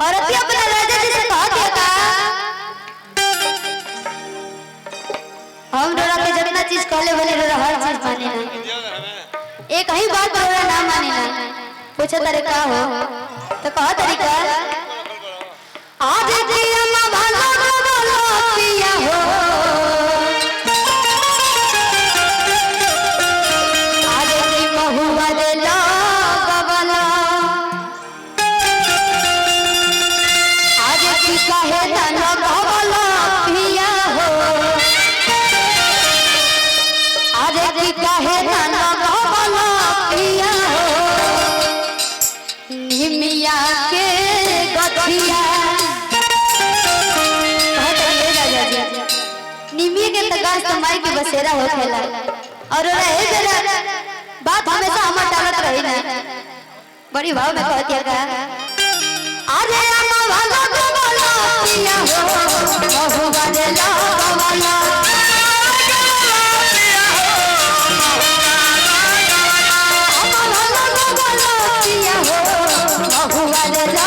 और अभी अपना राजा जी से कहा दिया का हम डरा के जितना चीज कहले बोले रे हर चीज माने ना एक ही बात बोले ना माने ना पूछे तरीका हो तो कहा तरीका आज जिया ना भालो बोलो पिया हो आज की महुआ दे लगवला आज की काहे ना लगवला पिया हो आज की काहे ना लगवला पिया हो निमिया के गठिया निमिया के तगास तमाई के बसेरा होखेला और रहे बेरा बात हमेशा हमर टालत रही ना बड़ी भाव में कहतिया का अरे अम्मा भालो को बोलो पिया हो बहु बदला वाला अम्मा भालो को बोलो पिया हो बहु बदला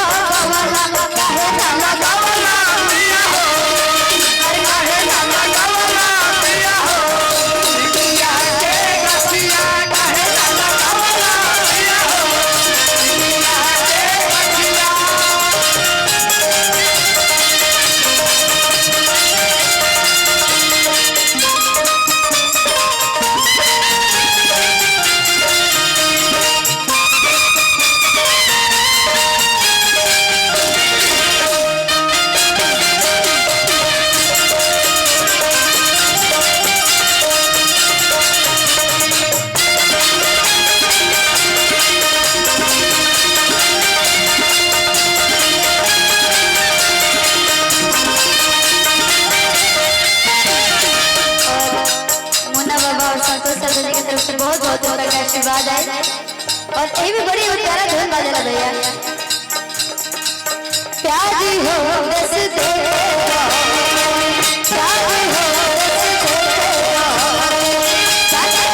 वाला काहे ना लगावला पिया हो अरे काहे ना लगावला पिया हो पिया के गसिया काहे ना लगावला पिया हो पिया के गसिया मुन्ना बाबा और संतोष सर जी की तरफ से बहुत बहुत उनका आशीर्वाद है और ये भी बड़ी प्यारा धुन बाजेला भैया प्यारी हो दस दे प्यारी हो दस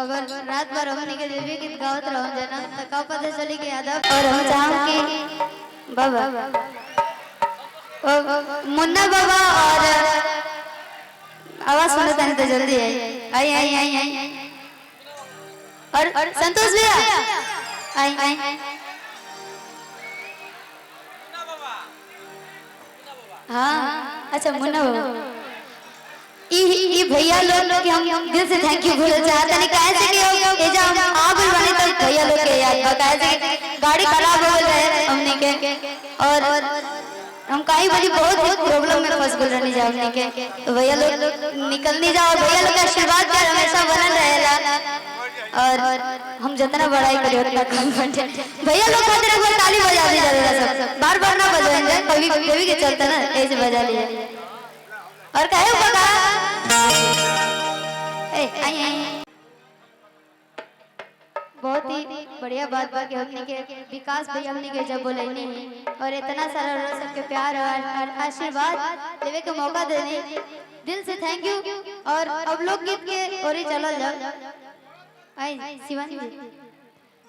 अगर रात भर हमने के देवी गीत गावत रहो जना तो का पता चली कि यादव और हम चाहूं कि बाबा मुन्ना बाबा और आवाज सुनते हैं तो जल्दी आई आई आई आई और संतोष भैया आई आई हाँ अच्छा मुन्ना बाबा ई भैया लोग के हम दिल से थैंक यू बोलना चाहते हैं काहे से कि ये जब आग बने तो भैया लोग के याद बताए से गाड़ी खराब हो गए हमने के और हम कहीं बड़ी बहुत प्रॉब्लम में फंस गए रहने जाने के तो भैया लोग निकल नहीं जाओ भैया लोग का आशीर्वाद कर हमेशा बनल रहेला और हम जितना बड़ाई करें उतना कम बन भैया लोग खातिर एक बार ताली बजा दी जरूर सब बार-बार ना बजाएंगे कभी कभी के चलता ना ऐसे बजा लिए और कहे बगा बहुत ही बढ़िया बात बा कि हमने के विकास भैया हमने के जब बोले नहीं और इतना सारा लोग सबके प्यार और आशीर्वाद लेवे के मौका देने दिल से थैंक यू और अब लोग गीत के और ही चलो जाओ आई शिवानी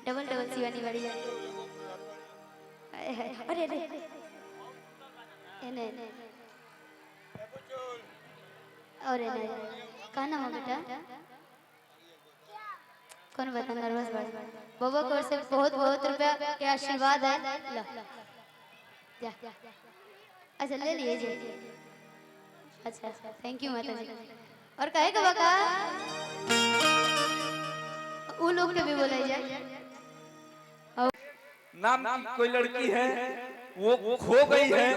डबल डबल शिवानी बड़ी अरे अरे एने और एने का नाम है बेटा कौन बता नर्वस बाबा को से बहुत बहुत रुपया के आशीर्वाद है ला जा अच्छा ले लिए जी अच्छा थैंक यू माता जी और कहे का बका वो लोग के भी बोला जाए नाम की कोई लड़की है वो खो गई है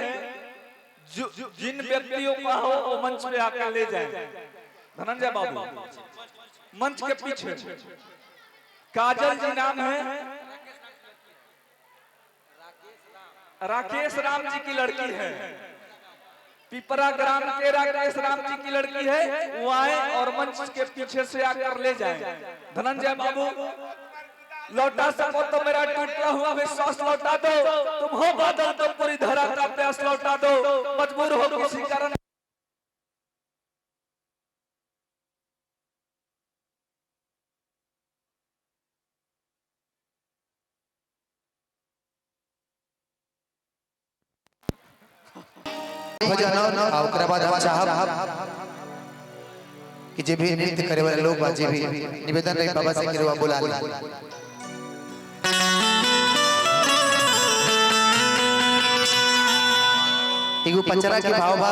जिन व्यक्तियों का हो वो मंच पे आकर ले जाए धनंजय बाबू मंच के पीछे काजल जी नाम है राकेश राम जी की लड़की है पिपरा ग्राम के राकेश राम जी की लड़की है वो आए और मंच के पीछे से आकर ले जाए धनंजय बाबू लौटा सको तो मेरा टूटा हुआ विश्वास लौटा दो तुम हो बादल तो पूरी धरा का प्यास लौटा दो मजबूर हो किसी कारण ओकरा बाद हम चाहब कि जे भी नृत्य करे वाले लोग बाजे भी निवेदन रही बाबा से कि बुला ली एगो पंचरा के भाव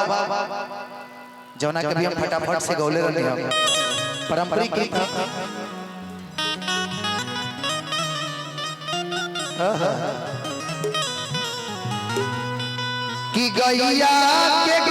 जौना कभी हम फटाफट से गौले रहनी हम पारंपरिक गीत कि गैया के